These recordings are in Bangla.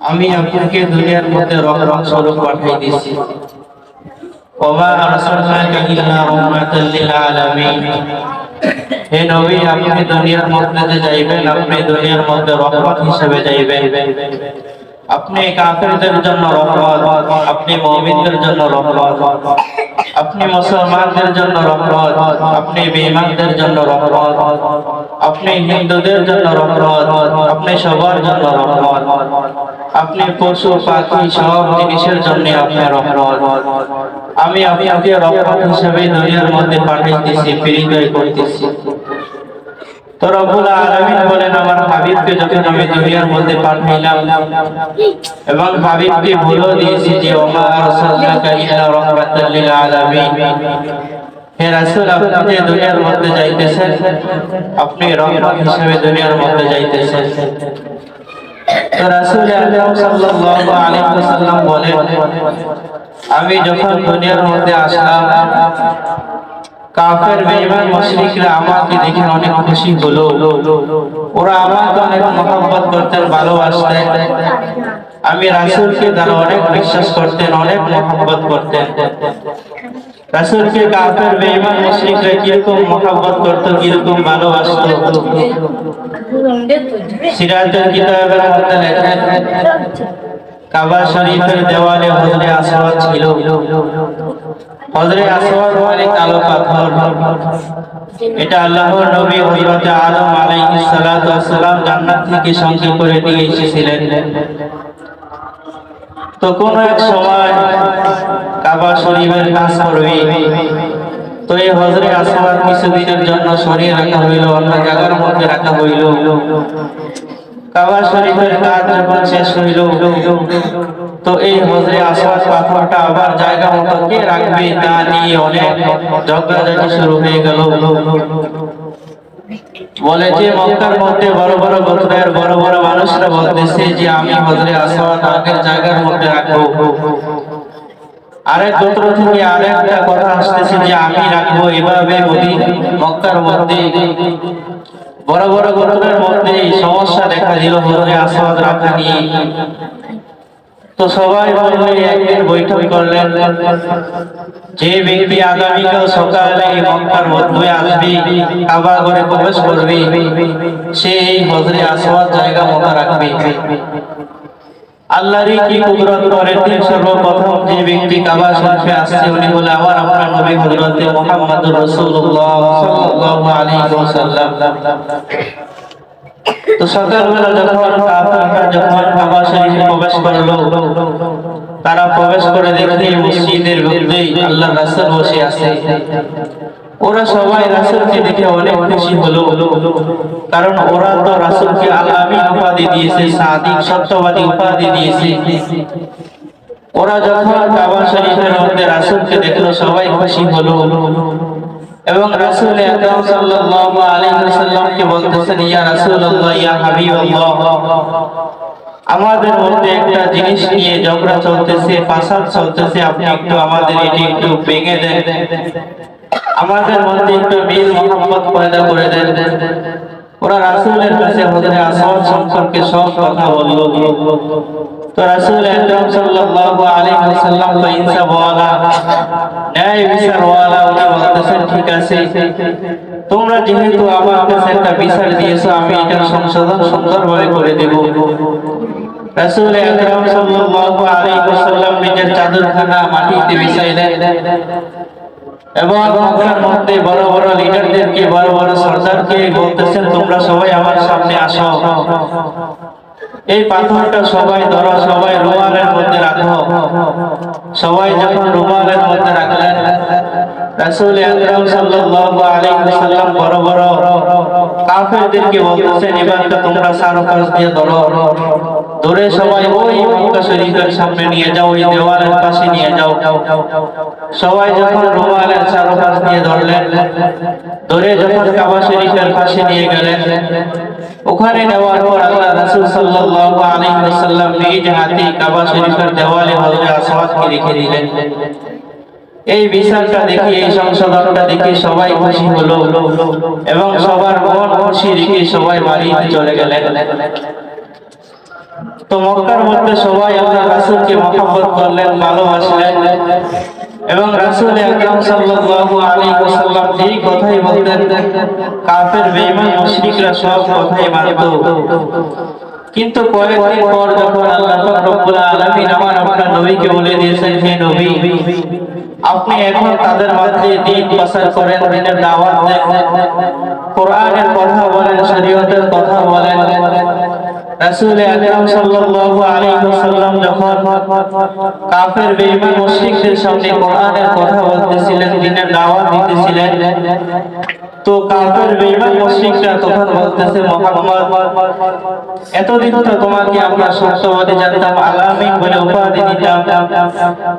আমি আপনাকে দুনিয়ার মধ্যে রহমত স্বরূপ পাঠিয়ে দিয়েছি। ওয়া আরসালনাকা ইল্লা রাহমাতাল লিল আলামিন। হে নবী, আপনি দুনিয়ার মধ্যে যে যাইবেন, আপনি দুনিয়ার মধ্যে রহমত হিসেবে যাইবেন। আপনি কাফিরদের জন্য রহমত, আপনি মুমিনদের জন্য রহমত, আপনি মুসলমানদের জন্য রহমত, আপনি বেঈমানদের জন্য রহমত, আপনি হিন্দুদের জন্য রহমত, আপনি সবার জন্য রহমত, আপনি পশু পাখি সব জিনিসের জন্য আপনি রহমত। আমি আপনাকে রহমত হিসেবে দুনিয়ার মধ্যে পাঠাইতেছি, পরিচয় করতেছি। তো রব্বুল আলামিন বলেন, আমার হাবিবকে যখন আমি দুনিয়ার মধ্যে পাঠাইলাম এবং হাবিবকে বলে দিয়েছি যে ওমা আরসালনাকা ইল্লা রাহমাতাল লিল আলামিন, হে রাসূল, আপনি যে দুনিয়ার মধ্যে যাইতেছেন, আপনি রহমত হিসেবে দুনিয়ার মধ্যে যাইতেছেন। তো রাসূল আকরাম সাল্লাল্লাহু আলাইহি ওয়াসাল্লাম বলেন, আমি যখন দুনিয়ার মধ্যে আসলাম, কাফের বেঈমান মুশরিকরা আমাকে দেখে অনেক খুশি হলো। ওরা আমাকে অনেক মহব্বত করতেন, ভালোবাসতেন। আমি রাসূলকে তারা অনেক বিশ্বাস করতেন, অনেক মহব্বত করতেন। রাসূলকে কাফের বেঈমান মুশরিকরা কিরকম মহব্বত করত, কিরকম ভালোবাসত, সিরাজুল কিতাবের মধ্যে লেখেন, কাবা শরীফের দেওয়ালে হজরে আসওয়াদ ছিল। হজরে আসওয়াদ মানে কালো পাথর। এটা আল্লাহর নবী হযরত আদম আলাইহিস সালাতু ওয়াস সালাম জান্নাত থেকে সঙ্গে করে নিয়ে এসেছিলেন। তো কোন এক সময় কাবা শরীফের কাজ করবে, তো এই হজরে আসওয়াদ কিছুদিনের জন্য সরিয়ে রাখা হইল, অন্য জায়গার মধ্যে রাখা হইল। কাবা শরীফের কাজ যখন শেষ হইল, তো এই হজরে আসওয়াদ পাথরটা আবার জায়গা মতো কে রাখবে তা নিয়ে অনেক ঝগড়াঝাটি শুরু হয়ে গেল। বলে যে মক্কার মধ্যে বড় বড় গোত্রের বড় বড় মানুষরা বলতেছে যে আমি হজরে আসওয়াদ আগের জায়গার মধ্যে রাখবো। আরেক গোত্র থেকে আরেকটা কথা আসতেছে যে আমি রাখবো। এভাবে মক্কার মধ্যে বড় বড় গোত্রের মধ্যে সমস্যা দেখা দিল হজরে আসওয়াদ রাখা নিয়ে। তো সবাই বললে একদিন বৈঠক করলেন, যে ব্যক্তি আগামীকাল সকালে মক্কার মধ্যে আসবে, কাবা ঘরে প্রবেশ করবে, সে এই হজরে আসওয়াদ জায়গা মতো রাখবে। আল্লাহরই কি কুদরত করেন, সর্বপ্রথম যে ব্যক্তি কাবা শরীফে আসছে উনি হলো আমার আপনার নবী হযরত মুহাম্মদুর রাসূলুল্লাহ সাল্লাল্লাহু আলাইহি ওয়াসাল্লাম। তো সকালবেলা যখন কাবা শরীফে প্রবেশ করলো, তারা প্রবেশ করে দেখে মসজিদের মধ্যে আল্লাহর রাসূল বসে আছে। ওরা সবাই রাসূলকে দেখে অনেক খুশি হলো, কারণ ওরা তো রাসূলকে আল-আমিন উপাধি দিয়েছে, সাদিক সত্যবাদী উপাধি দিয়েছে। ওরা যখন কাবা শরীফের মধ্যে রাসূলকে দেখলো, সবাই খুশি হলো এবং রাসূল আকরাম সাল্লাল্লাহু আলাইহি ওয়াসাল্লামকে বলতেছেন, ইয়া রাসূলুল্লাহ, ইয়া হাবিবাল্লাহ, আমাদের মধ্যে একটা জিনিস নিয়ে ঝগড়া চলতেছে, ফাসাদ চলতেছে, আপনি একটু আমাদের এটি একটু ভেঙে দেন, আমাদের মধ্যে একটু মিল মহব্বত পয়দা করে দেন। ওরা রাসূলের কাছে হযরত আসওয়াদ সম্পর্কে সব কথা বলল। তো রাসূল আকরাম সাল্লাল্লাহু আলাইহি ওয়াসাল্লাম তো ইনসাফ ওয়ালা, ন্যায় বিচার ওয়ালা, উনি বলতেছেন, ঠিক আছে, তোমরা যেহেতু আমার কাছে একটা বিচার দিয়েছো, আমি এটা সংশোধন সুন্দরভাবে করে দেব। রাসূল আকরাম সাল্লাল্লাহু আলাইহি ওয়াসাল্লাম নিজের চাদরখানা মাটিতে বিছাইলেন এবং মক্কার মধ্যে বড় বড় লিডারদেরকে, বড় বড় সরদারকে বলতেছেন, তোমরা সবাই আমার সামনে আসো, এই পাথরটা সবাই ধরো, সবাই রুমালের মধ্যে রাখো। সবাই যখন রুমালের মধ্যে রাখলেন, রাসূল আকরাম সাল্লাল্লাহু আলাইহি ওয়াসাল্লাম বড় বড় কাফেরদেরকে বলতেছেন, এবার তোমরা চারপাশ দিয়ে ধরো, ধরে সবাই ওই মক্কা শরীফের সামনে নিয়ে যাও, ওই দেওয়ালের পাশে নিয়ে যাও। সবাই যখন রুমালের চারপাশ দিয়ে ধরলেন, ধরে যখন কাবা শরীফের পাশে নিয়ে গেলেন, ওখানে নেওয়ার পর আল্লাহ রাসূল সাল্লাল্লাহু আলাইহি ওয়াসাল্লাম নিজ হাতে কাবা শরীফের দেওয়ালে হযরত আসওয়াদকে রেখে দিলেন। এই বিচারটা দেখে, এই সংশোধনটা দেখে সবাই খুশি হলো এবং সবার মন খুশি রেখে সবাই বাড়িতে চলে গেলেন। তো মক্কার মধ্যে সবাই আল্লাহ রাসূলকে মহব্বত করলেন, ভালোবাসলেন এবং রাসূল আকরাম সাল্লাল্লাহু আলাইহি ওয়াসাল্লাম যেই কথাই বলতেন কাফের বেঈমান মুশরিকরা সব কথাই মানত। কিন্তু কয়েকদিন পর যখন আল্লাহ পাক রব্বুল আলামিন আপনার নবীকে বলে দিয়েছেন, হে নবী, আপনি এখন তাদের মধ্যে দ্বীন প্রচার করেন, দ্বীনের দাওয়াত দেন, কোরআনের কথা বলেন, শরীয়তের কথা বলেন। রাসূল আকরাম সাল্লাল্লাহু আলাইহি ওয়াসাল্লাম যখন কাফের বেঈমান মুশরিকদের সামনে কোরআনের কথা বলতেছিলেন, দ্বীনের দাওয়াত দিতেছিলেন, তো কাফের বেঈমান মুশরিকরা তখন বলতেছে, মুহাম্মদ, এতদিন তো তোমাকে আমরা সত্যবাদী জানতাম, আলামিন বলে উপাধি দিতাম,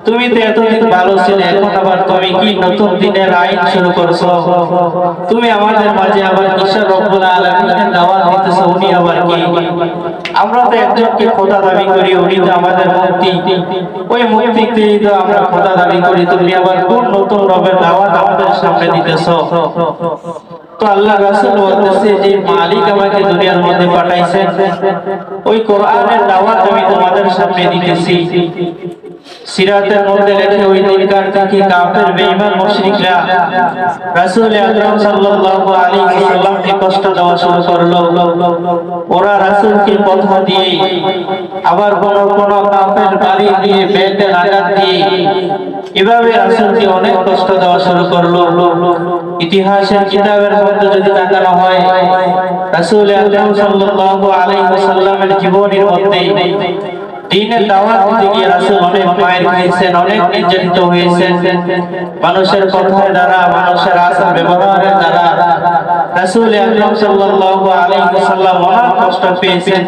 তুমি তো এতদিন ভালো ছিলে, এখন আবার তুমি কি নতুন দ্বীনের আইন শুরু করছো? তুমি আমাদের মাঝে আবার কিসের রব্বুল আলামিনের দাওয়াত দিতেছো? উনি আবার কি? আমরা তো একজনকে খোদা দাবি করি, উনি তো আমাদের মুক্তি, ওই মুক্তিতেই তো আমরা খোদা দাবি করি, তুমি আবার কোন নতুন রবের দাওয়াত আমাদের সামনে দিতেছো? তো আল্লাহ রাসূল বলতেছে যে মালিক আমাকে দুনিয়ার মধ্যে পাঠাইছেন, ওই কোরআনের দাওয়াত আমি তোমাদের সামনে দিতেছি। সিরাতের মধ্যে লেখে ওই দিনকার থেকে কাফের বেঈমান মুশরিকরা রাসূল আকরাম সাল্লাল্লাহু আলাইহি ওয়াসাল্লামকে কষ্ট দেওয়া শুরু করলো। ওরা রাসূলকে কথা দিয়ে, আবার কোন কোন কাফের বাড়ি দিয়ে, বেতের আঘাত দিয়ে এভাবে রাসূলকে অনেক কষ্ট দেওয়া শুরু করলো। ইতিহাসের কিতাবের মধ্যে যদি তাকানো হয়, রাসূল আকরাম সাল্লাল্লাহু আলাইহি ওয়াসাল্লামের জীবনের মধ্যে দ্বীনের দাওয়াত দিতে গিয়ে রাসূল অনেক মায়ের খাইছেন, অনেক নির্যাতিত হয়েছেন। মানুষের কথার দ্বারা, মানুষের আচার ব্যবহারের দ্বারা রাসূল আকরাম সাল্লাল্লাহু আলাইহি ওয়াসাল্লাম অনেক কষ্ট পেয়েছেন,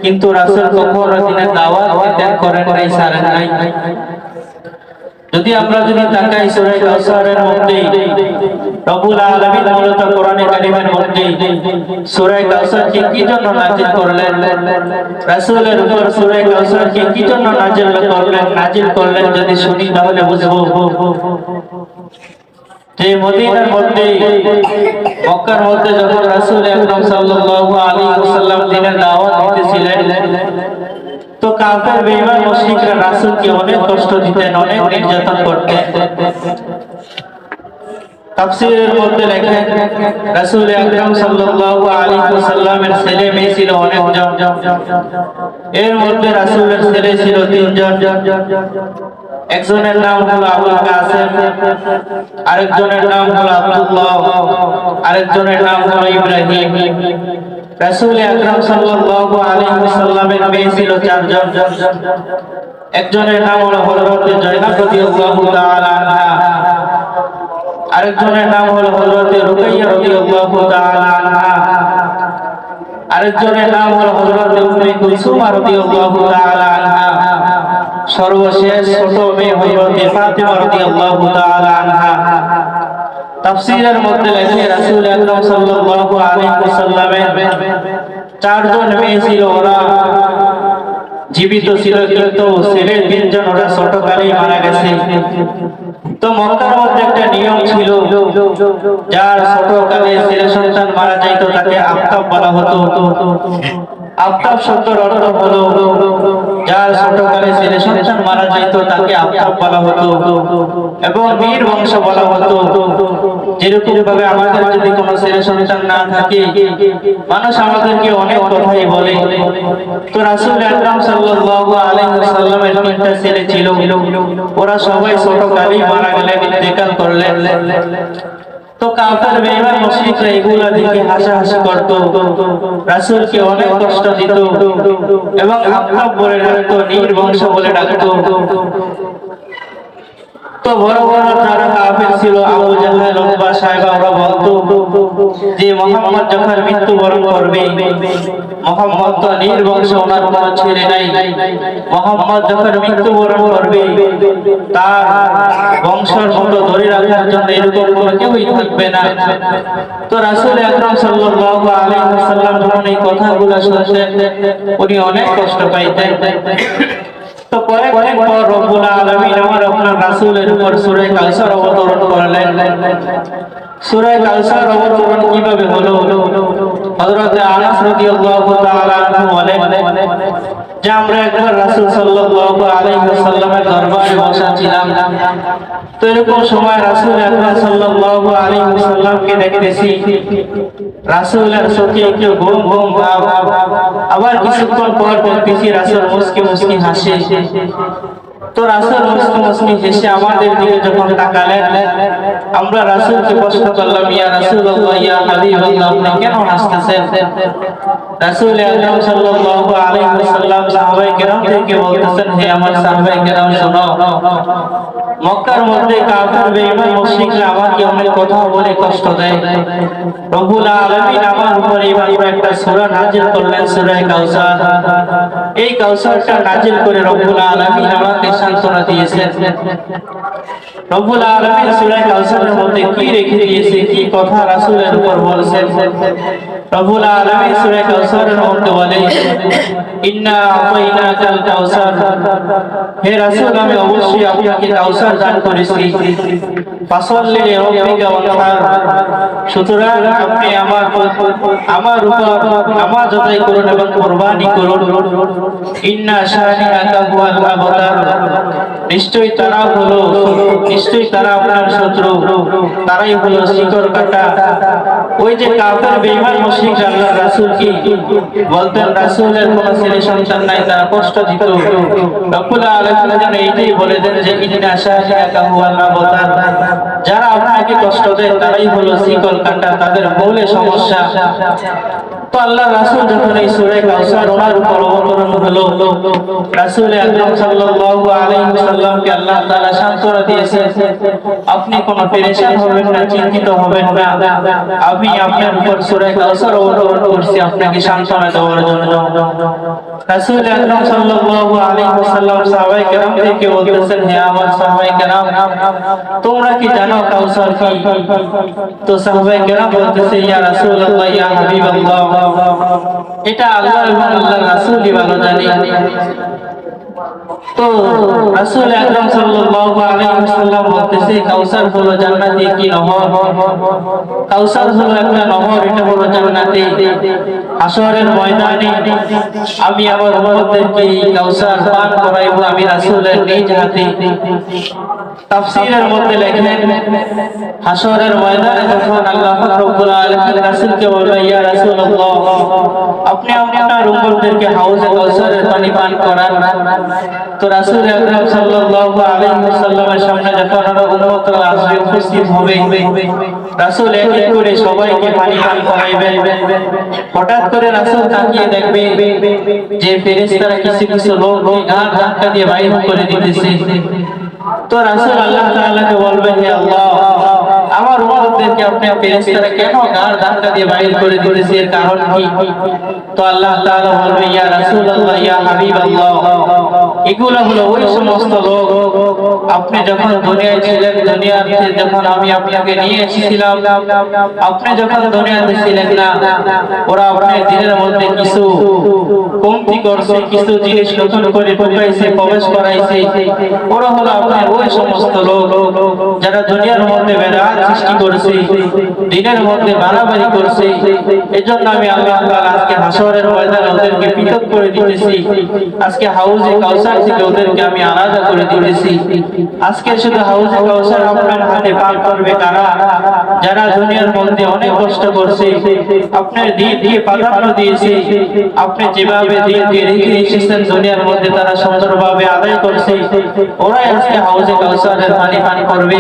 কিন্তু রাসূল কখনো দ্বীনের দাওয়াত ত্যাগ করেন নাই, ছাড়েন নাই। যদি আমরা তাকাই সূরা কাউসারের মধ্যে রব্বুল আলামিন মূলত কোরআনে কারীমের মধ্যে সূরা কাউসারকে কি জন্য নাযিল করলেন, রাসূলের উপর সূরা কাউসারকে কি জন্য নাযিল করলেন যদি শুনি তাহলে বুঝবো। যে মদিনার মধ্যে, মক্কার মধ্যে যখন রাসূল আকরাম সাল্লাল্লাহু আলাইহি ওয়াসাল্লাম দ্বীনের দাওয়াত দিতেছিলেন, তো কাফের বেঈমান মুশরিকরা রাসূলকে অনেক কষ্ট দিতেন, অনেক নির্যাতন করতেন। তাফসীরের মধ্যে লেখেন রাসূল আকরাম সাল্লাল্লাহু আলাইহি ওয়াসাল্লামের ছেলে মেয়ে ছিল অনেকজন। এর মধ্যে রাসূলের ছেলে ছিল তিনজন। একজনের নাম হলো আবুল কাসেম, আরেকজনের নাম হলো আব্দুল্লাহ, আরেকজনের নাম হলো ইব্রাহিম। রাসূল আকরাম সাল্লাল্লাহু আলাইহি ওয়াসাল্লামের মেয়ে ছিল চারজন। একজনের নাম হলো হযরত যায়েনাব রাদিয়াল্লাহু তাআলা আনহা, আরেকজনের নাম হলো হযরত রুকাইয়া রাদিয়াল্লাহু তাআলা আনহা, আরেকজনের নাম হলো হযরত উম্মে কুলসুম রাদিয়াল্লাহু তাআলা আনহা, সর্বশেষ ছোট মেয়ে হযরত ফাতিমা রাদিয়াল্লাহু তাআলা আনহা। তাফসীরের মধ্যে লেখে রাসূল আকরাম সাল্লাল্লাহু আলাইহি ওয়াসাল্লামের চারজন মেয়ে ছিল, ওরা জীবিত ছিল, কিন্তু ছেলে তিনজন ওরা ছোটকালেই মারা গেছে। তো মক্কার মধ্যে একটা নিয়ম ছিল, যার ছোটকালে ছেলে সন্তান মারা যাইতো তাকে আফতাব বলা হতো। আফতাব শব্দের অর্থ হলো যার ছোটকালে ছেলে সন্তান মারা যাইতো তাকে আফতাব বলা হতো, এবং বীর বংশ বলা হতো। যেরকম ভাবে আমাদের যদি কোনো ছেলে সন্তান না থাকে, মানুষ আমাদেরকে অনেক কথাই বলে। তো রাসূল আকরাম সাল্লাল্লাহু আলাইহি ওয়াসাল্লামের তিনটা ছেলে ছিল, ওরা সবাই ছোটকালেই মারা গেলেন, ইন্তেকাল করলেন। তো কাফের বেঈমান মুশরিকরা এগুলা দেখে হাসাহাসি করত, রাসূলকে অনেক কষ্ট দিত এবং আফতাব বলে ডাকতো, নির্বংশ বলে ডাকতো। তো বড় বড় যারা কাফের ছিল, আবু জাহল, উতবা, সাইবা, ওরা বলতো যে মুহাম্মদ যখন মৃত্যুবরণ করবে, মুহাম্মদ তো নির্বংশ, ওনার কোনো ছেলে নাই, মুহাম্মদ যখন মৃত্যুবরণ করবে তার বংশের মতো ধরে রাখার জন্য এরকম কোনো কেউই থাকবে না। তো রাসূল আকরাম সাল্লাল্লাহু আলাইহি ওয়াসাল্লাম যখন এই কথাগুলো শুনতেন, উনি অনেক কষ্ট পাইতেন। তো কয়েকদিন পর রব্বুল আলামিন আপনার রাসূলের উপর সূরা কাউসার অবতরণ করলেন। সূরা কাউসার অবতরণ কিভাবে হলো? হযরত আনাস রাদিয়াল্লাহু তাআলা আনহু বলেন, যে আমরা একবার রাসূল সাল্লাল্লাহু আলাইহি ওয়াসাল্লামের দরবারে বসা ছিলাম, তো এরকম সময় রাসূল আকরাম সাল্লাল্লাহু আলাইহি ওয়াসাল্লামকে দেখতেছি রাসূলের চোখে একটু ঘুম ঘুম ভাব, আবার কিছুক্ষণ পর দেখতেছি রাসূল মুস্কি মুস্কি হাসে। তো রাসূল মুস্কি মুস্কি হেসে আমাদের দিকে যখন তাকালেন, আমরা রাসূলকে প্রশ্ন করলাম, ইয়া রাসূলুল্লাহ, ইয়া হাবিবাল্লাহ, আপনি কেন হাসতেছেন? রাসূল আকরাম সাল্লাল্লাহু আলাইহি ওয়াসাল্লাম সাহাবায়ে কেরামদেরকে বলতেছেন, হে আমার সাহাবায়ে কেরাম শোনো, মক্কার মধ্যে কাফির বেঈমান মুশরিকরা আমাকে অনেক কথা বলে কষ্ট দেয়। রব্বুল আলামিন আমার উপর এইবার একটা সূরা নাযিল করলেন, সূরা কাউসার। এই কাউসারটা নাযিল করে রব্বুল আলামিন আমাকে সান্ত্বনা দিয়েছেন। রব্বুল আলামিন সূরা কাউসারের মধ্যে কি রেখে দিয়েছে, কি কথা রাসূলের উপর বলেছেন। রব্বুল আলামিন সূরা কাউসারের মধ্যে বলে, ইন্না আতাইনাকাল কাউসার, হে রাসূল আমি অবশ্যই আপনাকে কাউসার দান করেছি। ফাসাল্লি লিরাব্বিকা ওয়ানহার, সুতরাং আপনি আমার উপর নামাজ আদায় করুন এবং কুরবানি করুন। ইন্না শানিআকা হুয়াল আবতার, নিশ্চয়ই তারা আপনার শত্রু, তারাই হলো শিকড় কাটা। ওই যে কাফের বেঈমান মুশরিক আল্লাহর রাসূলকে বলতেন রাসূলের কোনো ছেলে সন্তান নাই, তারা কষ্ট দিত। রব্বুল আলামিন যেন এইটাই বলে দেন যে ইন্না শানিআকা হুয়াল আবতার, যারা আপনাকে কষ্ট দেয় তারাই হলো শিকল কাটা, তাদের মূলে সমস্যা। তো আল্লাহ রাসূল যখন এই সূরা কাউসার ওনার উপর অবতরণ হলো, রাসূল আকরাম সাল্লাল্লাহু আলাইহি ওয়াসাল্লামকে আল্লাহ তাআলা সান্ত্বনা দিয়েছেন, আপনি কোনো পেরেশান হবেন না, চিন্তিত হবেন না, আমি আপনার উপর সূরা কাউসার অবতরণ করছি আপনাকে সান্ত্বনা দেওয়ার জন্য। রাসূল আকরাম সাল্লাল্লাহু আলাইহি ওয়াসাল্লাম সাহাবায়ে কেরামদেরকে বলতেছেন, হে আমার সাহাবায়ে কেরাম, তোমরা কি জানো কাউসার কি? তো সাহাবায়ে কেরাম বলতেছে, ইয়া রাসূলুল্লাহ, ইয়া হাবিবাল্লাহ, এটা আল্লাহ এবং আল্লাহর রাসূলই ভালো জানে। তো রাসূল আকরাম সাল্লাল্লাহু আলাইহি ওয়াসাল্লাম বলতেছে, কাউসার হলো জান্নাতি কি নহর, কাউসার হলো একটা নহর, এটা হলো জান্নাতি। হাশরের ময়দানে আমি আমার উম্মতদেরকে এই কাউসার পান করাইব আমি রাসূলের নিজ হাতে। তাফসীরের মধ্যে লেখেন, হাশরের ময়দানে যখন আল্লাহ পাক রব্বুল আলামিন রাসূলকে বলবে, ইয়া রাসূলুল্লাহ, আপনি আপনার উম্মতদেরকে হাউজে কাউসারের পানি পান করান। তো রাসূল আকরাম সাল্লাল্লাহু আলাইহি ওয়াসাল্লামের সামনে যখন উম্মতরা আসবে, উপস্থিত হবে, রাসূল এক এক করে সবাইকে পানি পান করাইবেন। হঠাৎ করে রাসূল তাকিয়ে দেখবে যে ফেরেশতারা কিছু কিছু লোককে ঘাড় ধাক্কা দিয়ে বাইর করে দিতেছে। তো রাসূল আল্লাহ তাআলাকে বলবেন, হে আল্লাহ, আমার উম্মতদেরকে আপনি ফেরেশতারা কেন ঘাড় ধাক্কা দিয়ে বাইর করে দিতেছে, এর কারণ কি? তো আল্লাহ তাআলা বলবে, ইয়া রাসূলুল্লাহ, ইয়া হাবিবাল্লাহ, এগুলো হলো ওই সমস্ত লোক আপনি যখন দুনিয়ায় ছিলেন, দুনিয়াতে যখন আমি আপনাকে নিয়ে এসেছিলাম, আপনি যখন দুনিয়াতে ছিলেন না, ওরা আপনার দিনের মধ্যে কিছু কমতি করছে, কিছু জিনিস নতুন করে ঢুকাইছে, প্রবেশ করাইছে। ওরা হলো আপনার ওই সমস্ত লোক যারা দুনিয়ার মধ্যে বেদাত সৃষ্টি করেছে, দিনের মধ্যে বাড়াবাড়ি করছে। এজন্য আমি আল্লাহ তাআলা আজকে হাশরের ময়দানে ওদেরকে পৃথক করে দিতেছি। আজকে হাউজে কাউসার থেকে ওদেরকে আমি আলাদা করে দিতেছি। আজকে শুধু হাউজে কাউসার আপনার হাতে পান করবে কারা? যারা দুনিয়ার মধ্যে অনেক কষ্ট করছে, আপনার দিন দিয়ে প্রাধান্য দিয়েছে, আপনি যেভাবে দিন দিয়ে রেখে এসেছেন দুনিয়ার মধ্যে তারা সুন্দরভাবে আদায় করছে, ওরাই আজকে হাউজে কাউসারের পানি পান করবে।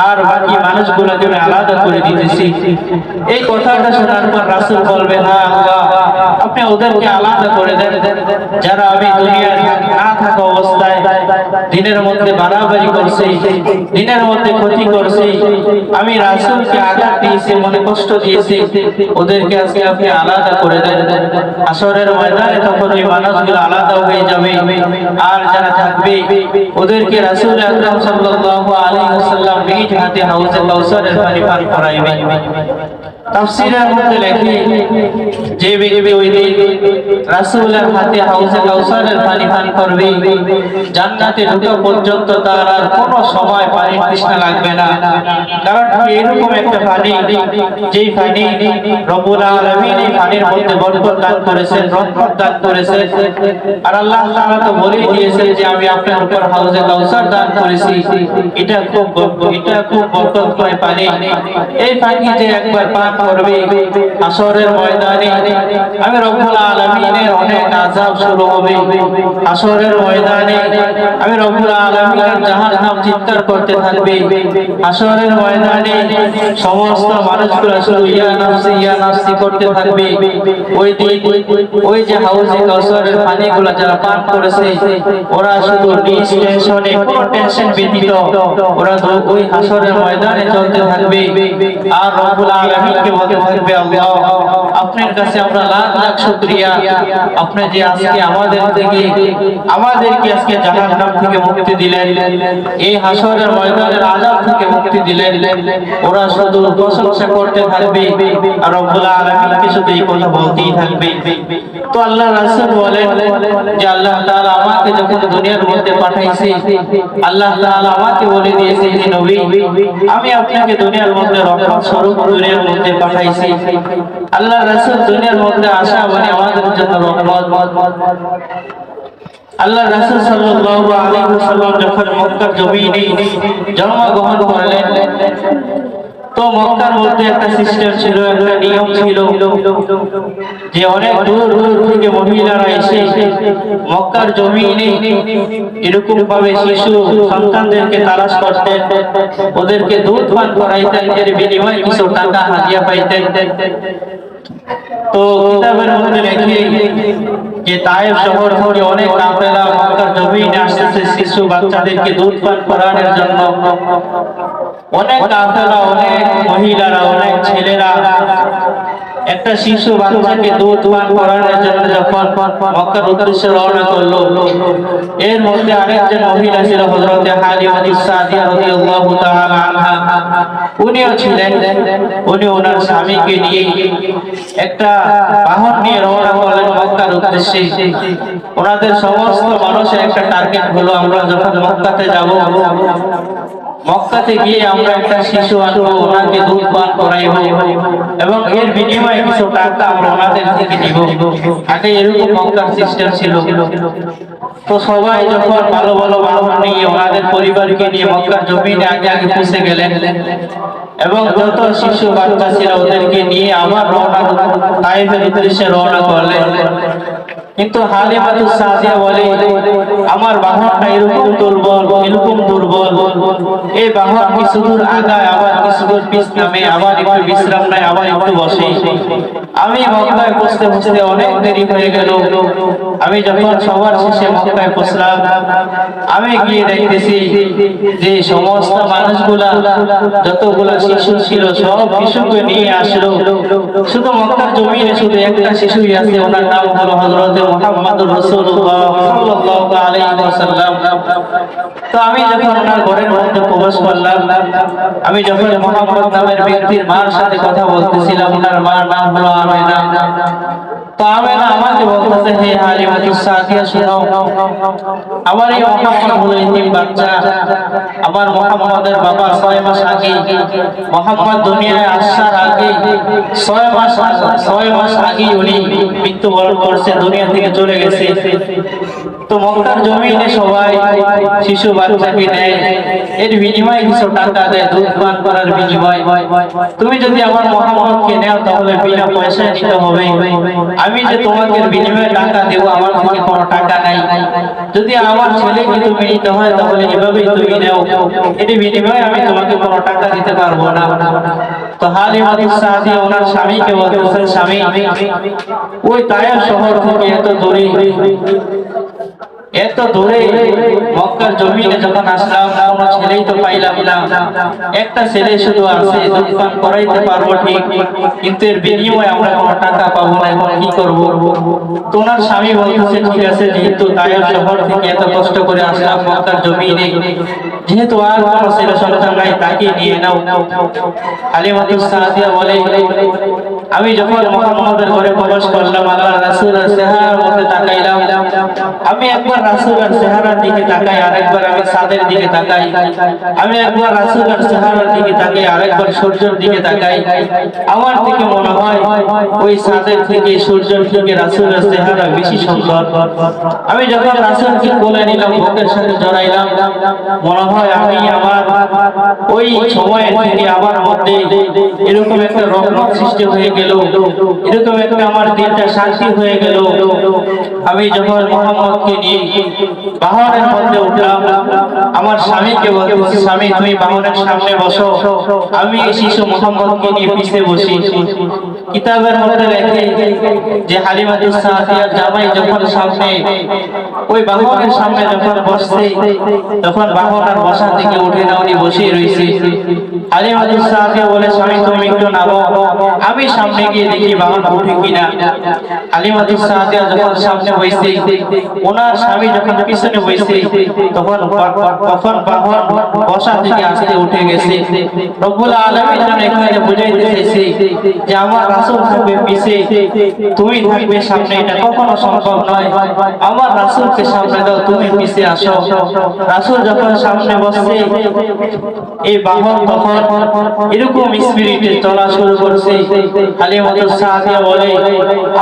আর বাকি মানুষগুলোকে আমি আলাদা করে দিতেছি। এই কথাটা শোনার পর রাসূল বলবে, হ্যাঁ আল্লাহ, আপনি ওদেরকে আলাদা করে দেন যারা আমি দুনিয়ার না থাকা অবস্থায় দিনের মধ্যে বাড়াবাড়ি করছে, দিনের মধ্যে ক্ষতি করছে, আমি রাসূলকে আঘাত দিয়েছি, মনে কষ্ট দিয়েছি, ওদেরকে আজকে আপনি আলাদা করে দেন। হাশরের ময়দানে তখন ওই মানুষগুলো আলাদা হয়ে যাবে, আর যারা থাকবে ওদেরকে রাসূল আকরাম সাল্লাল্লাহু আলাইহি ওয়াসাল্লাম নিজ হাতে হাউজে কাউসারের পানি পান করাইবেন। তাফসীরের মধ্যে লেখে, যে ব্যক্তি ওই দিন রাসূলের হাতে হাউজে কাউসারের পানি পান করবে, জান্নাতে ঢুকে পর্যন্ত তার আর কোনো সময় পানি তৃষ্ণা লাগবে না। কারণ এরকম একটা পানি, যেই পানি রব্বুল আলামিন এই পানির মধ্যে বরকত দান করেছেন, রহমত দান করেছেন। আর আল্লাহ তাআলা তো বলেই দিয়েছেন যে আমি আপনার উপর হাউজে কাউসার দান করেছি। এটা খুব বরকতময় পানি। এই পানি যে একবার পান করবে হাসরের ময়দানে আমি রব্বুল আলামিনের অনেক আযাব শুরু হবে। হাসরের ময়দানে আমি রব্বুল আলামিনের জাহান্নাম চিৎকার করতে থাকবে। হাসরের ময়দানে সমস্ত মানুষগুলো শুধু ইয়া নাফসি করতে থাকবে। ওই যে হাউজে কাউসারের পানিগুলো যারা পান করেছে ওরা শুধু টেনশনে, কোনো টেনশন ব্যতীত ওরা ওই হাসরের ময়দানে চলতে থাকবে। আর রব্বুল আলামিনকে বলতে থাকবে, আল্লাহ আপনার কাছে আমরা লাখ লাখ শুকরিয়া, আপনি যে আজকে আমাদেরকে আজকে জাহান্নাম থেকে মুক্তি দিলেন, এই হাসরের ময়দানের আযাব থেকে মুক্তি দিলেন। ওরা শুধু প্রশংসা করতে থাকবে আর রব্বুল আলামিনকে শুধু এই কথা বলতেই থাকবে। তো আল্লাহ রাসূল বলেন যে আল্লাহ তাআলা আমাকে যখন দুনিয়ার মধ্যে পাঠাইছে, আল্লাহ তাআলা আমাকে বলে দিয়েছে যে নবী আমি আপনাকে দুনিয়ার মধ্যে রহমত স্বরূপ দুনিয়ার মধ্যে পাঠাইছি। আল্লাহ রাসূল দুনিয়ার মধ্যে আসা মানে আমাদের জন্য রহমত। আল্লাহ রাসূল সাল্লাল্লাহু আলাইহি ওয়াসাল্লাম যখন মক্কার জমিনে জন্মগ্রহণ করলেন, তো মক্কার মধ্যে একটা সিস্টেম ছিল, একটা নিয়ম ছিল যে অনেক দূর দূর থেকে মহিলারা এসে মক্কার জমিনে এরকম ভাবে শিশু সন্তানদেরকে তালাশ করতেন, ওদেরকে দুধ পান করাইতেন, এর বিনিময়ে কিছু টাকা হাদিয়া পাইতেন। তো কিতাবের মধ্যে লেখে যে তায়েফ শহর থেকে অনেক কাফেলা মক্কার জমিনে আসছে শিশু বাচ্চাদেরকে দুধ পান করানোর জন্য। অনেক কাফেলা, অনেক মহিলারা, অনেক ছেলেরা একটা শিশু বাচ্চাকে দুধ পান করানোর জন্য যখন মক্কার উদ্দেশ্যে রওনা করলো, এর মধ্যে আরেকজন মহিলা ছিল হযরতে হালিমা সাদিয়া রাদিয়াল্লাহু তাআলা আনহা। উনিও ছিলেন, উনি ওনার স্বামীকে নিয়ে একটা বাহন নিয়ে রওনা করলেন মক্কার উদ্দেশ্যে। ওনাদের সমস্ত মানুষের একটা টার্গেট হলো, আমরা যখন মক্কাতে যাব, মক্কাতে গিয়ে আমরা একটা শিশু আনবো, ওনাকে দুধ পান করাইবো এবং এর বিনিময়ে কিছু টাকা আমরা ওনাদের থেকে নিব। আগে এরকম মক্কার সিস্টেম ছিল। তো সবাই যখন ভালো ভালো বাহন নিয়ে ওনাদের পরিবারকে নিয়ে মক্কার জমিনে আগে আগে পৌঁছে গেলেন এবং যত শিশু বাচ্চা ছিল ওদেরকে নিয়ে আবার তায়েফের উদ্দেশ্যে রওনা করলেন। কিন্তু হালিমা সাদিয়া বলে, আমার বাহনটা এরকম দুর্বল, এই বাহন কিছু দূর আগায়, আবার কিছু দূর পিছ নামে, আবার একটু বিশ্রাম নেয়, আবার একটু বসে। আমি মক্কায় পৌঁছতে অনেক দেরি হয়ে গেল। আমি যখন সবার শেষে মক্কায় পৌঁছলাম, আমি গিয়ে দেখতেছি যে সমস্ত মানুষগুলা, যতগুলা শিশু ছিল সব শিশুকে নিয়ে আসলো। শুধু মক্কার জমিনে শুধু একটা শিশুই আছে, ওনার নাম হলো হযরত মুহাম্মদুর রাসূলুল্লাহ সাল্লাল্লাহু আলাইহি ওয়াসাল্লাম। তো আমি যখন ওনার ঘরের মধ্যে প্রবেশ করলাম, আমি যখন মুহাম্মদ নামের ব্যক্তির মার সাথে কথা বলতেছিলাম, ওনার মার নাম হলো আমেনা। তো আমেনা আমাকে বলতেছে, হে হালিমা সাদিয়া শুনো, আমার এই মুহাম্মদ হলো এতিম বাচ্চা। আমার মুহাম্মদের বাবা 6 মাস আগে, মুহাম্মদ দুনিয়ায় আসার আগে 6 মাস আগে উনি মৃত্যুবরণ করছে, দুনিয়া থেকে চলে গেছে। তো মক্কার জমিনে সবাই শিশু বাচ্চাকে নেয়, এর বিনিময়ে কিছু টাকা দেয় দুধ পান করার বিনিময়ে। তুমি যদি আমার মুহাম্মদকে নেও তাহলে বিনা পয়সায় নিতে হবে। আমি যে তোমাকে বিনিময়ে টাকা দেব, আমার থেকে কোনো টাকা নাই। যদি আমার ছেলেকে তুমি নিতে হয় তাহলে এভাবেই তুমি নেও, এর বিনিময়ে আমি তোমাকে কোনো টাকা দিতে পারবো না। তো হালিমা সাদিয়া ওনার স্বামীকে বলতেছেন, স্বামী ওই তায়েফ শহর থেকে এত দূরে মক্কার জমিনে যখন আসলাম, কোনো ছেলেই তো পাইলাম না। একটা ছেলে শুধু আছে, দুধ পান করাইতে পারবো ঠিক, কিন্তু এর বিনিময়ে আমরা কোনো টাকা পাবো না, এখন কি করবো? তোমার স্বামী বলতেছে, ঠিক আছে, যেহেতু তায়েফ শহর থেকে এত কষ্ট করে আসলাম মক্কার জমিনে, যেহেতু আর কোনো ছেলে সন্তান নাই, তাকে নিয়ে নাও। হালিমা সাদিয়া বলে, আমি যখন মুহাম্মদের ঘরে প্রবেশ করলাম, আল্লাহর রাসূলের চেহারার মধ্যে তাকাইলাম। আমি একবার রাসূলের চেহারার দিকে তাকাই, আরেকবার আমি চাঁদের দিকে তাকাই। আমি একবার রাসূলের চেহারার দিকে তাকাই, আরেকবার সূর্যের দিকে তাকাই। আমার থেকে মনে হয় ওই চাঁদের থেকে সূর্যের থেকে রাসূলের চেহারা বেশি সুন্দর। আমি যখন রাসূলকে কোলে নিলাম, বুকের সাথে জড়াইলাম, মনে হয় আমি আমার ওই সময়ের থেকে আমার মধ্যে এরকম একটা রহমত সৃষ্টি হয়ে গেল, এরকম একটা আমার দিনটা শান্তি হয়ে গেল। আমি যখন মুহাম্মদকে নিয়ে বাহনের মধ্যে উঠলাম, আমার স্বামীকে বলতেছি, স্বামী তুমি বাহনের সামনে বসো, আমি এই শিশু মুহাম্মদকে নিয়ে পিছে বসি। কিতাবের মধ্যে লেখে যে হালিমাতুস সাদিয়ার জামাই যখন সামনে ওই বাহনের সামনে যখন বসছে, তখন বাহন আর বসা থেকে উঠে না, উনি বসেই রয়েছে। হালিমাতুস সাদিয়া বলে, স্বামী তুমি একটু নামো, আমি সামনে গিয়ে দেখি বাহন উঠে কিনা। হালিমাতুস সাদিয়া যখন সামনে বসে, ওনার স্বামী যখন পিছনে বসে, তখন বাহন বসা থেকে আস্তে উঠে গেছে। রব্বুল আলামিন যেন এখানে বুঝাইতে চাইছে যে আমার রাসূল থাকবে পিছে, তুমি থাকবে সামনে, এটা কখনো সম্ভব নয়। আমার রাসূলকে সামনে দাও, তুমি পিছে আসো। রাসূল যখন সামনে বসছে, এই বাহন তখন এরকম স্পিরিটে চলা শুরু করছে। হালিমাতুস সাদিয়া বলে,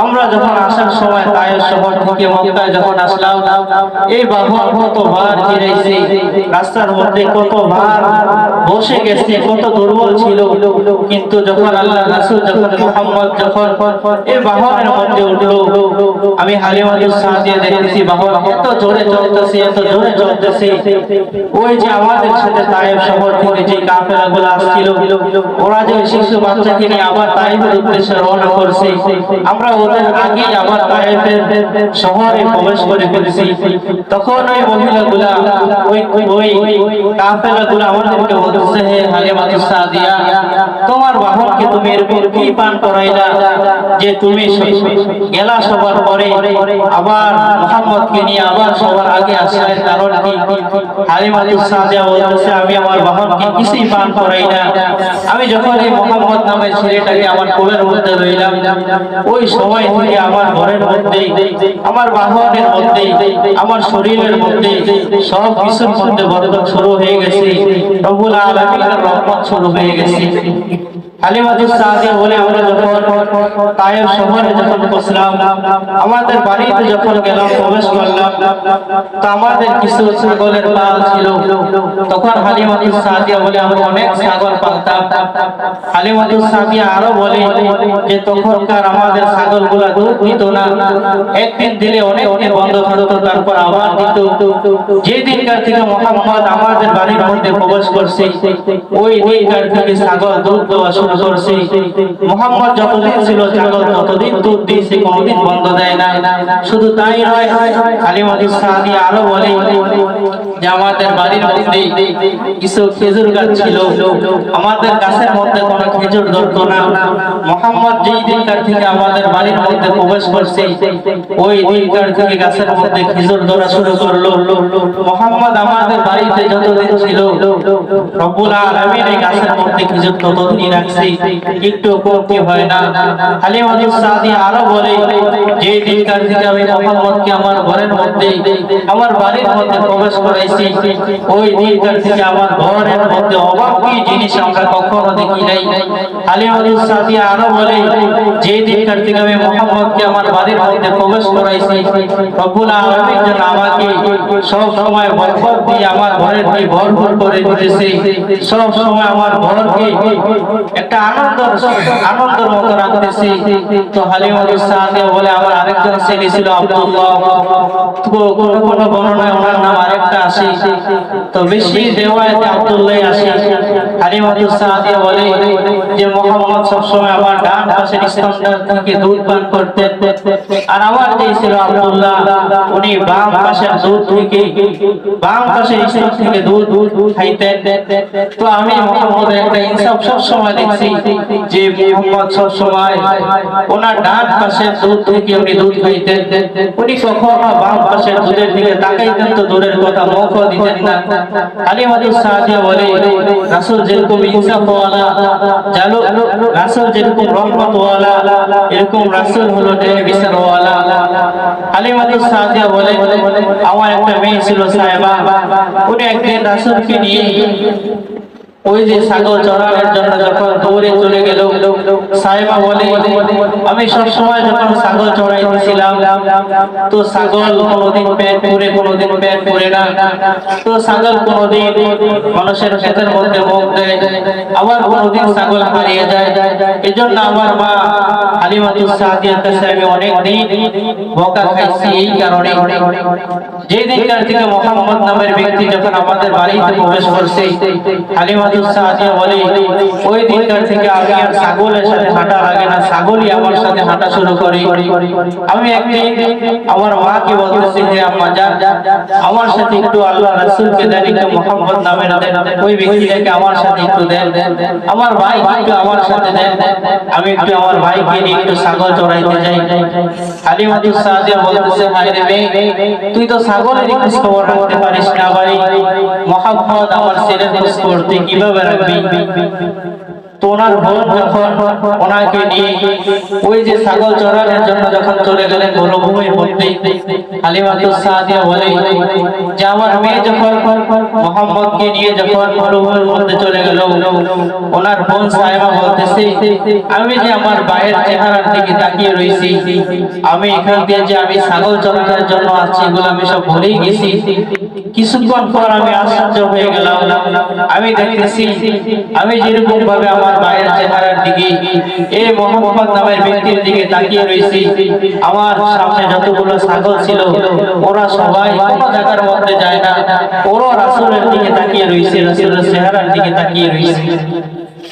আমরা যখন আসার সময় তায়েফ শহর থেকে মক্কায় যখন আসলাম, এই বাহন কতবার ফিরেছে, রাস্তার মধ্যে কতবার বসে গেছে, কত দুর্বল ছিল। কিন্তু যখন আল্লাহর রাসূল যখন মুহাম্মদ যখন এই বাহনের মধ্যে উঠলো, আমি হালিমাতুস সাদিয়া দেখতেছি বাহন এত জোরে চলতেছে, এত জোরে চলতেছে। ওই যে আমাদের সাথে তায়েফ শহর থেকে যে কাফেলাগুলো আসছিল, ওরা যে শিশু বাচ্চাকে নিয়ে আবার তায়েফের উদ্দেশ্যে রওনা করছে, আমরা ওদের আগে আবার তায়েফের শহরে প্রবেশ করে ফেলেছি। তখন ওই মহিলাগুলা ওই কাফেলাগুলো আমাদেরকে বলতেছে, হে হালিমাতুস সাদিয়া, তোমার বাহনকে তুমি এরকম কি পান করাইলা যে তুমি গেলা সবার পরে আবার মুহাম্মদকে নিয়ে আবার সবার আগে আসার কারণ কি? হালিমাতুস সাদিয়া বলতেছে, আমি আমার বাহনকে কিছুই পান করাই না। আমি যখন এই মুহাম্মদ নামের ছেলেটাকে আমার কোলের মধ্যে লইলাম, ওই সময় থেকে আমার ঘরের মধ্যে, আমার বাহনের মধ্যে, আমার শরীরের মধ্যে সব কিছুর মধ্যে বরকত শুরু হয়ে গেছে, রব্বুল আলামিনের রহমত শুরু হয়ে গেছে। হালিমাতুস সাদিয়া বলে, আমরা যখন তায়েফ শহরে যখন পৌঁছলাম, আমাদের বাড়িতে যখন গেলাম, প্রবেশ করলাম, তো আমাদের কিছু ছাগলের পাল ছিল। তখন হালিমাতুস সাদিয়া বলে, আমরা অনেক ছাগল পালতাম। হালিমাতুস সাদিয়া আরো বলে যে তখনকার আমাদের ছাগলগুলা দুধ দিত না, একদিন দিলে অনেক বন্ধ থাকতো, তারপর আবার দিত। যে দিনকার থেকে মুহাম্মদ আমাদের বাড়ির মধ্যে প্রবেশ করছে, ওই দিনকার থেকে ছাগল দুধ দেওয়া শুরু করছে। মুহাম্মদ যতদিন ছিল ছাগল ততদিন দুধ দিয়েছে, কোনোদিন বন্ধ দেয় না। শুধু তাই নয়, হালিমাতুস সাদিয়া আরো বলে যে আমাদের বাড়ির মধ্যে কিছু খেজুর গাছ ছিল, আমাদের গাছের মধ্যে কোনো খেজুর ধরতো না। মুহাম্মদ যেই দিনকার থেকে আমাদের বাড়ির মধ্যে প্রবেশ করছে, ওই দিনকার থেকে গাছের মধ্যে খেজুর ধরা শুরু করলো। মুহাম্মদ আমাদের বাড়িতে যতদিন ছিল, রব্বুল আলামিন এই গাছের মধ্যে খেজুর ততদিনই রাখছে, একটু কমতি হয় না। হালিমাতুস সাদিয়া আরো বলে, যেই দিনকার থেকে আমি মুহাম্মদকে আমার ঘরের মধ্যে, আমার বাড়ির মধ্যে প্রবেশ করাইছি, ওই দিনকার থেকে আমার ঘরের মধ্যে অবাক কি জিনিস আমরা কখনো দেখি নাই। হালিমাতুস সাদিয়া আরো বলে, যেই দিনকার থেকে আমি মুহাম্মদকে আমার বাড়ির মধ্যে প্রবেশ করাইছি, রব্বুল আলামিন যেন আমাকে সব সময় বরকত দিয়ে আমার ঘরের দিয়ে ভরপুর করে দিতেছে, সব সময় আমার ঘরকে একটা আনন্দের মতো রাখতেছে। তো হালিমাতুস সাদিয়া বলে, আমার আরেকজন ছেলে ছিল আব্দুল্লাহ, তো কোন বর্ণনায় ওনার নাম আরেকটা আসে, তো বেশি রিওয়ায়াতে আব্দুল্লাহ আসে। হালিমাতুস সাদিয়া বলে যে মুহাম্মদ সবসময় আমার ডান পাশের স্তন থেকে দুধ পান করতেন, আর আমার যে ছিল আব্দুল্লাহ, উনি বাম পাশের দুধ থেকে, বাম পাশের স্তন থেকে দুধ খাইতেন। তো আমি মুহাম্মদের একটা ইনসাফ সবসময় দেখছি যে মুহাম্মদ সবসময় ওনার ডান পাশের দুধ থেকে উনি দুধ খাইতেন, উনি কখনো বাম পাশের দুধের দিকে তাকাইতেন তো দূরের কথা, মুখ মুখ দিতেন না। হালিমাতুস সাদিয়া বলে রাসূল যেরকম ইনসাফওয়ালা, জানো রাসূল যেরকম রহমতওয়ালা, এরকম রাসূল হলো ন্যায় বিচারওয়ালা। হালিমাতুস সাদিয়া বলে আমার একটা মেয়ে ছিল সায়বা, উনি একদিন রাসূলকে নিয়ে ওই যে ছাগল চড়ানোর জন্য যখন দৌড়ে চলে গেল, সাহেবা বলে আমি সব সময় যখন ছাগল চড়াইতেছিলাম তো ছাগল কোনোদিন পেট পুরে কোনোদিন পেট পুরে না, তো ছাগল কোনোদিন মানুষের ক্ষেতের মধ্যে মুখ দেয়, আবার কোনোদিন ছাগল হারিয়ে যায়। এজন্য আমার মা হালিমাতুস সাদিয়ার কাছে আমি অনেক দিন বকা খাইছি। এই কারণে যে দিনকার থেকে মুহাম্মদ নামের ব্যক্তি যখন আমাদের বাড়িতে প্রবেশ করছে, হালিমাতুস সাদিয়া বলে ওই দিনকার থেকে আমি আর ছাগলের সাথে হাঁটা লাগে না, ছাগলই আমার সাথে হাঁটা শুরু করে। আমি একদিন আমার মাকে বলতেছি যে আম্মা যান আমার সাথে একটু আল্লাহ রাসূলকে দেন, একটু মুহাম্মদ নামের দেন, ওই ব্যক্তিটাকে আমার সাথে একটু দেন, আমার ভাই একটু আমার সাথে দেন, আমি একটু আমার ভাইকে নিয়ে একটু ছাগল চড়াইতে যাই। হালিমাতুস সাদিয়া বলতেছে হায় রে মেয়ে, তুই তো ছাগলের খোঁজ খবর রাখতে পারিস না ভাই, মুহাম্মদ আমার ছেলের খোঁজ খবর তুই কিভাবে রাখবি? তো ওনার বোন যখন ওনাকে নিয়ে ওই যে ছাগল চড়ানোর জন্য যখন চলে গেলেন মরুভূমির মধ্যে, হালিমাতুস সাদিয়া বলে যে আমার মেয়ে যখন মুহাম্মদকে নিয়ে যখন মরুভূমির মধ্যে চলে গেল, ওনার বোন সাহেবা বলতেছে আমি যে আমার ভাইয়ের চেহারার দিকে তাকিয়ে রয়েছি, আমি এখান দিয়ে যে আমি ছাগল চড়ানোর জন্য আসছি এগুলো আমি সব ভুলেই গেছি। কিছুক্ষণ পর আমি আশ্চর্য হয়ে গেলাম, আমি দেখতেছি আমি যেরকম ভাবে আমার ভাইয়ের চেহারার দিকে এই মুহাম্মদ নামের ব্যক্তির দিকে তাকিয়ে রয়েছি, আমার সামনে যতগুলো ছাগল ছিল ওরা সবাই কোনো জায়গার মধ্যে যায় না, ওরা রাসূলের দিকে তাকিয়ে রয়েছে, রাসূলের চেহারার দিকে তাকিয়ে রয়েছে।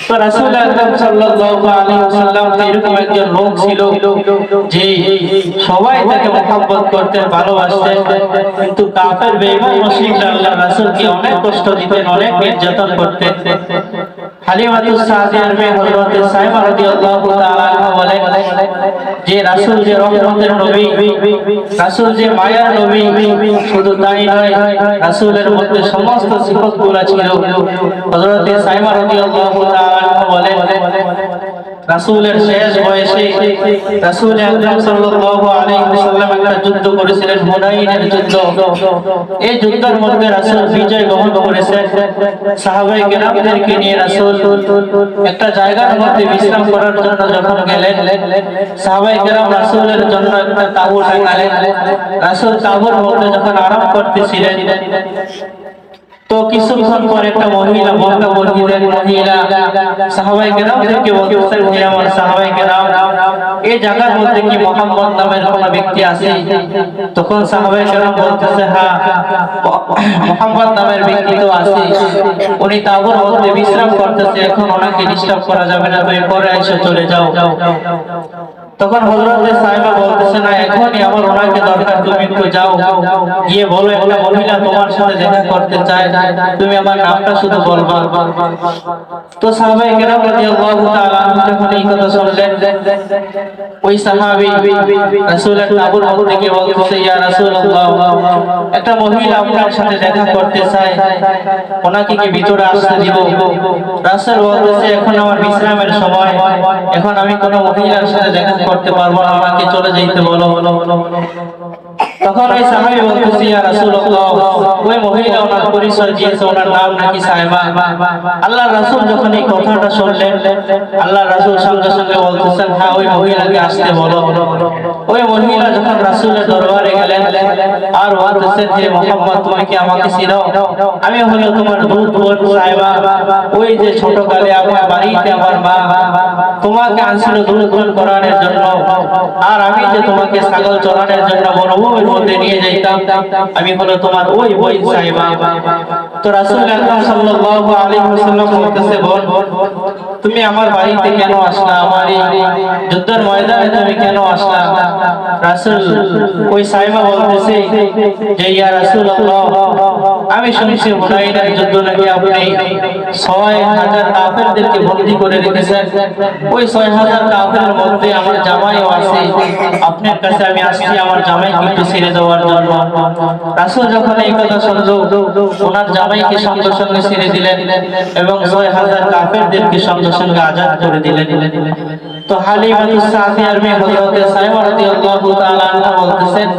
তো রাসূল আকরাম সাল্লাল্লাহু আলাইহি ওয়াসাল্লাম এরকম একজন লোক ছিল যে সবাই তাকে মুহাব্বত করতেন, ভালোবাসতেন, কিন্তু কাফের বেঈমান মুশরিকরা আল্লাহর রাসূলকে অনেক কষ্ট দিতেন, অনেক নির্যাতন করতেন। হালিমাতুস সাদিয়ার মেয়ে হযরত সায়মা রাদিয়াল্লাহু তাআলা আনহা বলেন যে রাসূল যে রহমতের নবী, রাসূল যে মায়ার নবী, শুধু তাই নয় রাসূলের মধ্যে সমস্ত সিফাতগুলো ছিল। হযরত সায়মা রাদিয়াল্লাহু তাআলা আনহা বলেন রাসূলের শেষ বয়সে রাসূল আকরাম সাল্লাল্লাহু আলাইহি ওয়াসাল্লাম একটা যুদ্ধ করেছিলেন, হুনাইনের যুদ্ধ। এই যুদ্ধের মধ্যে রাসূল বিজয় গ্রহণ করেছেন। সাহাবায়ে কেরামদেরকে নিয়ে রাসূল একটা জায়গার মধ্যে বিশ্রাম করার জন্য যখন গেলেন, সাহাবায়ে কেরাম রাসূলের জন্য একটা তাঁবু টাঙালেন। রাসূল তাঁবুর মধ্যে যখন আরাম করতেছিলেন তো কিছুক্ষণ পর একটা মহিলা বোরকা পরিহিত মহিলা সাহাবায়ে কেরামদেরকে বলতেছেন হে আমার সাহাবায়ে কেরাম, এই জায়গার মধ্যে কি মুহাম্মদ নামের কোন ব্যক্তি আছে? তখন সাহাবায়ে কেরাম বলতেছে হ্যাঁ মুহাম্মদ নামের ব্যক্তি তো আছে, উনি তাঁবুর মধ্যে বিশ্রাম করতেছে, এখন ওনাকে ডিস্টার্ব করা যাবে না, তুমি পরে এসে চলে যাও। তখন হযরত সাহেবা বলতেছে না এখনই আমার ওনাকে দরকার, তুমি একটু যাও গিয়ে বলো একটা মহিলা তোমার সাথে দেখা করতে চায়, তুমি আমার নামটা শুধু বলবা। তো সাহাবায়ে কেরাম রাদিয়াল্লাহু তাআলা যখন এই কথা শুনলেন, ওই সাহাবী রাসূলের তাঁবুর মধ্যে গিয়ে বলতেছে ইয়া রাসূলুল্লাহ, একটা মহিলা আপনার সাথে দেখা করতে চায়, ওনাকে কি ভিতরে আসতে দিব? রাসূল বলতেছে এখন আমার বিশ্রামের সময়, এখন আমি কোনো মহিলার সাথে দেখা করতে পারবো না, আমাকে চলে যেতে বলো। তখন ওই সাহাবী বলতেছে ইয়া রাসূলুল্লাহ, ওই মহিলা ওনার পরিচয় দিয়েছে, ওনার নাম নাকি সায়মা। আল্লাহর রাসূল যখন এই কথাটা শুনলেন, আল্লাহর রাসূল সঙ্গে সঙ্গে বলতেছেন হ্যাঁ ওই মহিলাকে আসতে বলো। ওই মহিলা যখন রাসূলের দরবারে গেলেন আর বলতেছেন যে মুহাম্মদ তুমি কি আমাকে চিনো? আমি হলো তোমার দুধ বোন সায়মা, ওই যে ছোটকালে আমার বাড়িতে আমার মা তোমাকে আনছিল দুধ বোন করানোর জন্য, আর আমি যে তোমাকে ছাগল চড়ানোর জন্য মরুভূমির মধ্যে নিয়ে যাইতাম, আমি হলো তোমার ওই বোন সায়মা। তো রাসূল আকরাম সাল্লাল্লাহু আলাইহি ওয়াসাল্লাম বলতেছে বোন তুমি আমার বাড়িতে কেন আসলা, আমার এই যুদ্ধের ময়দানে তুমি কেন আসলা? রাসূল ওই সায়মা বলতেছে যে ইয়া রাসূলুল্লাহ আমি শুনছি হুনাইনের যুদ্ধ নাকি আপনি 6000 কাফেরদেরকে বন্দী করে রেখেছেন। ওই 6000 কাফেরের মধ্যে আমার জামাইও আছে। আপনার কাছে আমি আসছি আমার জামাইকে একটু ছেড়ে দেওয়ার জন্য। রাসূল যখন এই কথা শুনলো, ওনার জামাইকে সঙ্গে সঙ্গে ছেড়ে দিলেন এবং 6000 কাফেরদেরকে সঙ্গে সঙ্গে আজাদ করে দিলেন। তো হালিমাতুস সাদিয়ার মেয়ে হযরত সাইমা রাদিয়াল্লাহু তাআলা আনহা বলতেছেন,